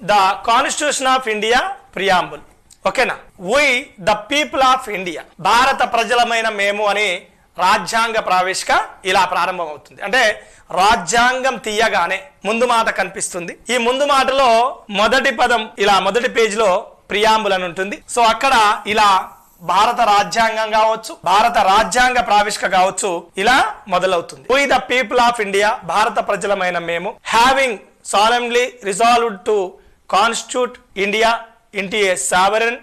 The constitution of India preamble. ఓకేనా. We the people of India, భారత ప్రజలమైన మేము అని రాజ్యాంగ ప్రావేశిక ఇలా ప్రారంభం అవుతుంది. అంటే రాజ్యాంగం తీయగానే ముందు మాట కనిపిస్తుంది. ఈ ముందు మాటలో మొదటి పదం ఇలా మొదటి పేజీలో ప్రియాంబుల్ అని ఉంటుంది. సో అక్కడ ఇలా భారత రాజ్యాంగం కావచ్చు, భారత రాజ్యాంగ ప్రావిష్క కావచ్చు, ఇలా మొదలవుతుంది. We the people of India, భారత ప్రజలమైన మేము, having solemnly resolved to constitute India into a sovereign,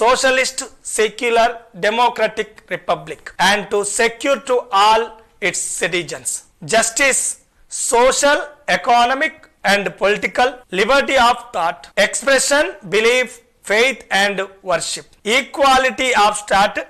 socialist, secular, democratic republic and to secure to all its citizens justice, social, economic and political liberty of thought, expression, belief, faith and worship, equality of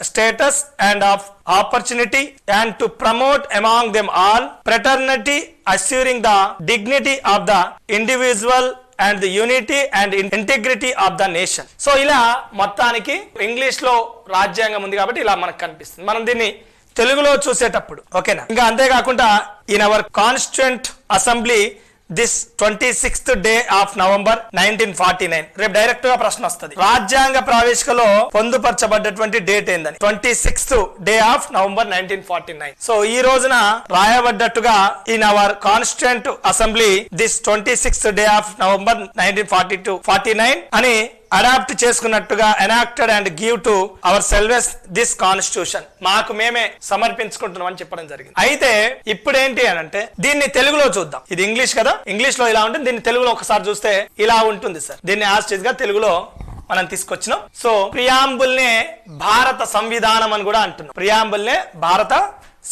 status and of opportunity, and to promote among them all fraternity, assuring the dignity of the individual and the unity and integrity of the nation. So ఇలా మొత్తానికి English లో రాజ్యాంగం ఉంది కాబట్టి ఇలా మనకు కనిపిస్తుంది. మనం దీన్ని తెలుగులో చూసేటప్పుడు ఓకేనా. ఇంకా అంతేకాకుండా in our constituent assembly this 26th day of November 1949. రేపు డైరెక్ట్ గా ప్రశ్న వస్తుంది, రాజ్యాంగ ప్రావేశికలో పొందుపరచబడ్డటువంటి డేట్ ఏందని. 26th day of November 1949. So ఈ రోజున రాయబడ్డట్టుగా in our constituent assembly this 26th day of November 1949 అని అడాప్ట్ చేసుకున్నట్టుగా enacted and give to ourselves this constitution, మాకు మేమే సమర్పించుకుంటున్నాం అని చెప్పడం జరిగింది. అయితే ఇప్పుడు ఏంటి అని అంటే దీన్ని తెలుగులో చూద్దాం. ఇది ఇంగ్లీష్ కదా, ఇంగ్లీష్ లో ఇలా ఉంటుంది, దీన్ని తెలుగులో ఒకసారి చూస్తే ఇలా ఉంటుంది సార్. దీన్ని యాజ్ గా తెలుగులో మనం తీసుకొచ్చినాం. సో ప్రియాంబుల్ నే భారత సంవిధానం అని కూడా అంటున్నాం. ప్రియాంబుల్ నే భారత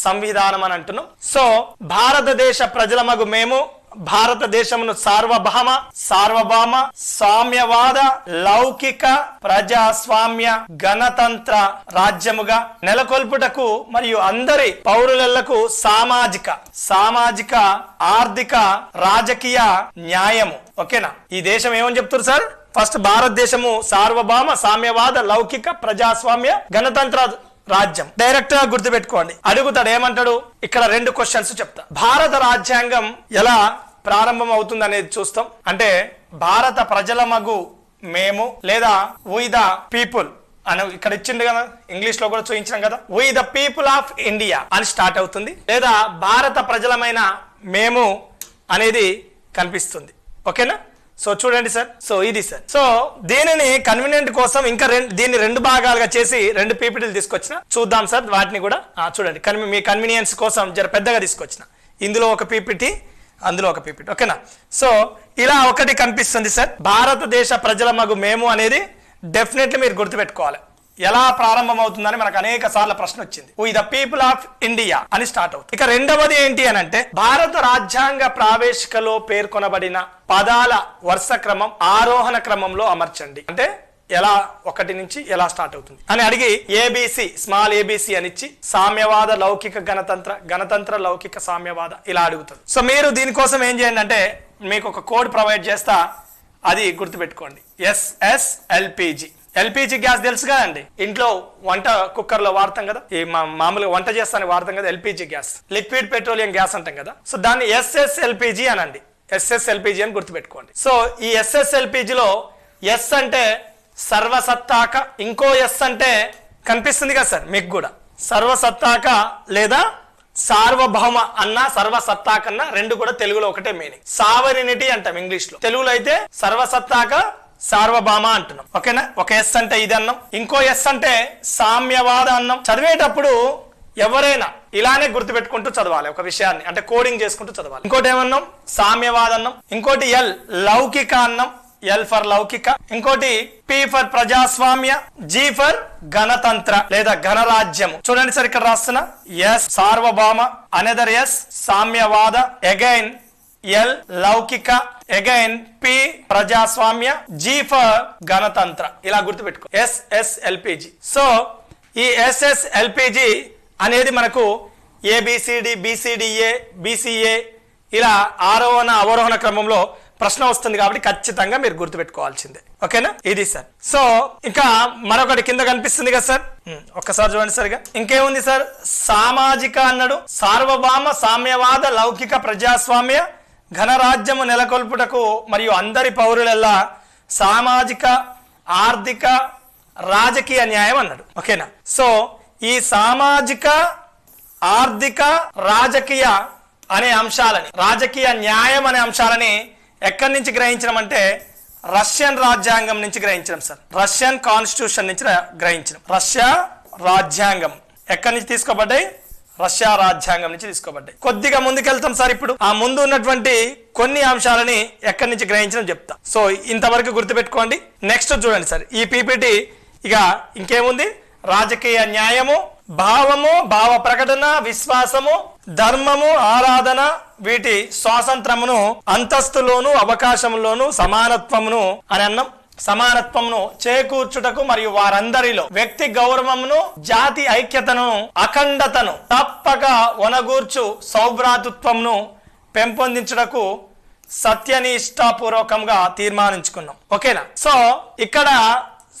సంవిధానం అని అంటున్నాం. సో భారతదేశ ప్రజలమగు మేము భారతదేశమును సార్వభౌమ సామ్యవాద లౌకిక ప్రజాస్వామ్య గణతంత్ర రాజ్యముగా నెలకొల్పుటకు మరియు అందరి పౌరులకు సామాజిక ఆర్థిక రాజకీయ న్యాయము. ఓకేనా. ఈ దేశం ఏమని చెప్తారు సార్? ఫస్ట్ భారతదేశము సార్వభౌమ సామ్యవాద లౌకిక ప్రజాస్వామ్య గణతంత్ర రాజ్యం. డైరెక్ట్ గా గుర్తుపెట్టుకోండి. అడుగుతాడు ఏమంటాడు, ఇక్కడ 2 క్వశ్చన్స్ చెప్తా. భారత రాజ్యాంగం ఎలా ప్రారంభం అవుతుంది అనేది చూస్తాం. అంటే భారత ప్రజల మగు మేము లేదా వి ద పీపుల్ అని ఇక్కడ ఇచ్చిండు కదా, ఇంగ్లీష్ లో కూడా చూపించాం కదా, we the people of India అని స్టార్ట్ అవుతుంది. లేదా భారత ప్రజలమైన మేము అనేది కనిపిస్తుంది. ఓకేనా. సో చూడండి సార్, సో ఇది సార్. సో దీనిని కన్వీనియంట్ కోసం ఇంకా దీన్ని 2 భాగాలుగా చేసి 2 పీపీటీలు తీసుకొచ్చిన చూద్దాం సార్. వాటిని కూడా చూడండి, మీ కన్వీనియన్స్ కోసం జర పెద్దగా తీసుకొచ్చిన. ఇందులో ఒక పీపీటీ, అందులో ఒక పీపీటీ. ఓకేనా. సో ఇలా ఒకటి కనిపిస్తుంది సార్. భారతదేశ ప్రజల మగు మేము అనేది డెఫినెట్లీ మీరు గుర్తుపెట్టుకోవాలి. ఎలా ప్రారంభం అవుతుందని మనకు అనేక సార్లు ప్రశ్న వచ్చింది. We the people of India అని స్టార్ట్ అవుతుంది. ఇక రెండవది ఏంటి అని అంటే భారత రాజ్యాంగ ప్రావేశికలో పేర్కొనబడిన పదాల వరుస క్రమం ఆరోహణ క్రమంలో అమర్చండి. అంటే ఎలా ఒకటి నుంచి ఎలా స్టార్ట్ అవుతుంది అని అడిగి ఏబిసి స్మాల్ ఏబిసి అని ఇచ్చి సామ్యవాద లౌకిక గణతంత్ర లౌకిక సామ్యవాద ఇలా అడుగుతుంది. సో మీరు దీనికోసం ఏం చేయండి అంటే మీకు ఒక కోడ్ ప్రొవైడ్ చేస్తా, అది గుర్తుపెట్టుకోండి. SSLPG. ఎల్పిజి గ్యాస్ తెలుసు కదండి, ఇంట్లో వంట కుక్కర్ లో వాడతాం కదా, ఈ మామూలుగా వంట చేస్తానికి వాడతాం కదా, LPG gas, liquid petroleum gas అంటాం కదా. సో దాన్ని SSLPG అనండి. SSLPG అని గుర్తుపెట్టుకోండి. సో ఈ SSLPGలో ఎస్ అంటే సర్వసత్తాక, ఇంకో ఎస్ అంటే కనిపిస్తుంది కదా సార్ మీకు కూడా, సర్వసత్తాక లేదా సార్వభౌమ అన్న సర్వసత్తాక అన్న 2 కూడా తెలుగులో ఒకటే మీనింగ్. సావరినిటీ అంటాం ఇంగ్లీష్ లో, తెలుగులో అయితే సర్వసత్తాక సార్వభౌమ అంటున్నాం. ఓకేనా. ఒక ఎస్ అంటే ఇది అన్నాం, ఇంకో ఎస్ అంటే సామ్యవాద అన్నాం. చదివేటప్పుడు ఎవరైనా ఇలానే గుర్తుపెట్టుకుంటూ చదవాలి ఒక విషయాన్ని, అంటే కోడింగ్ చేసుకుంటూ చదవాలి. ఇంకోటి ఏమన్నాం, సామ్యవాద అన్నాం. ఇంకోటి ఎల్ లౌకిక అన్నాం, ఎల్ ఫర్ లౌకిక. ఇంకోటి పి ఫర్ ప్రజాస్వామ్య, జి ఫర్ గణతంత్ర లేదా గణరాజ్యము. చూడండి సార్ ఇక్కడ రాస్తున్నా, ఎస్ సార్వభౌమ, అనదర్ ఎస్ సామ్యవాద, అగైన్ ఎల్ లౌకిక, అగైన్ పి ప్రజాస్వామ్య, జి ఫర్ గణతంత్ర. ఇలా గుర్తుపెట్టుకో SSLPG. సో ఈ SSLPG అనేది మనకు ABCD BCDA BCA ఇలా ఆరోహణ అవరోహణ క్రమంలో ప్రశ్న వస్తుంది కాబట్టి ఖచ్చితంగా మీరు గుర్తుపెట్టుకోవాల్సిందే. ఓకేనా. ఇది సార్. సో ఇంకా మరొకటి కింద కనిపిస్తుంది కదా సార్, ఒక్కసారి చూడండి సరిగా. ఇంకేముంది సార్, సామాజిక అన్నాడు, సార్వభౌమ సామ్యవాద లౌకిక ప్రజాస్వామ్య ఘనరాజ్యము నెలకొల్పుటకు మరియు అందరి పౌరులెల్లా సామాజిక, ఆర్థిక, రాజకీయ న్యాయం అన్నాడు. ఓకేనా? సో ఈ సామాజిక, ఆర్థిక, రాజకీయ అనే అంశాలని, రాజకీయ న్యాయం అనే అంశాలని ఎక్కడి నుంచి గ్రహించడం అంటే రష్యన్ రాజ్యాంగం నుంచి గ్రహించడం సార్. రష్యన్ కాన్స్టిట్యూషన్ నుంచి గ్రహించడం. రష్యా రాజ్యాంగం ఎక్కడి నుంచి తీసుకోబడ్డాయి? రష్యా రాజ్యాంగం నుంచి తీసుకోబడ్డాయి. కొద్దిగా ముందుకెళ్తాం సార్. ఇప్పుడు ఆ ముందు ఉన్నటువంటి కొన్ని అంశాలని ఎక్కడి నుంచి గ్రహించడం చెప్తా. సో ఇంతవరకు గుర్తుపెట్టుకోండి. నెక్స్ట్ చూడండి సార్, ఈ పీపీటీ ఇక ఇంకేముంది? రాజకీయ న్యాయము, భావము, భావ ప్రకటన, విశ్వాసము, ధర్మము, ఆరాధన, వీటి స్వాతంత్రమును, అంతస్తులోను అవకాశంలోను సమానత్వమును అని అన్నాం. సమానత్వమును చేకూర్చుటకు మరియు వారందరిలో వ్యక్తి గౌరవమును, జాతి ఐక్యతను, అఖండతను తప్పక వనగూర్చు సౌభ్రాతృత్వమును పెంపొందించుటకు సత్యనిష్టాపూర్వకంగా తీర్మానించుకున్నాం. ఓకేనా? సో ఇక్కడ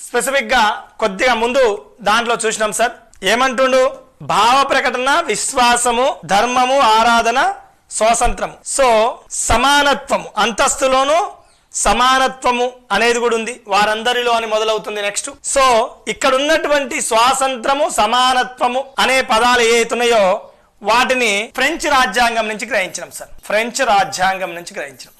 స్పెసిఫిక్ గా కొద్దిగా ముందు దాంట్లో చూసినాం సార్. ఏమంటుండు? భావ ప్రకటన, విశ్వాసము, ధర్మము, ఆరాధన, స్వాతంత్రము. సో సమానత్వము, అంతస్తులోను సమానత్వము అనేది కూడా ఉంది. వారందరిలో అని మొదలవుతుంది. నెక్స్ట్ సో ఇక్కడ ఉన్నటువంటి స్వాతంత్రము, సమానత్వము అనే పదాలు ఏతున్నాయో వాటిని ఫ్రెంచ్ రాజ్యాంగం నుంచి గ్రహించడం సార్. ఫ్రెంచ్ రాజ్యాంగం నుంచి గ్రహించడం.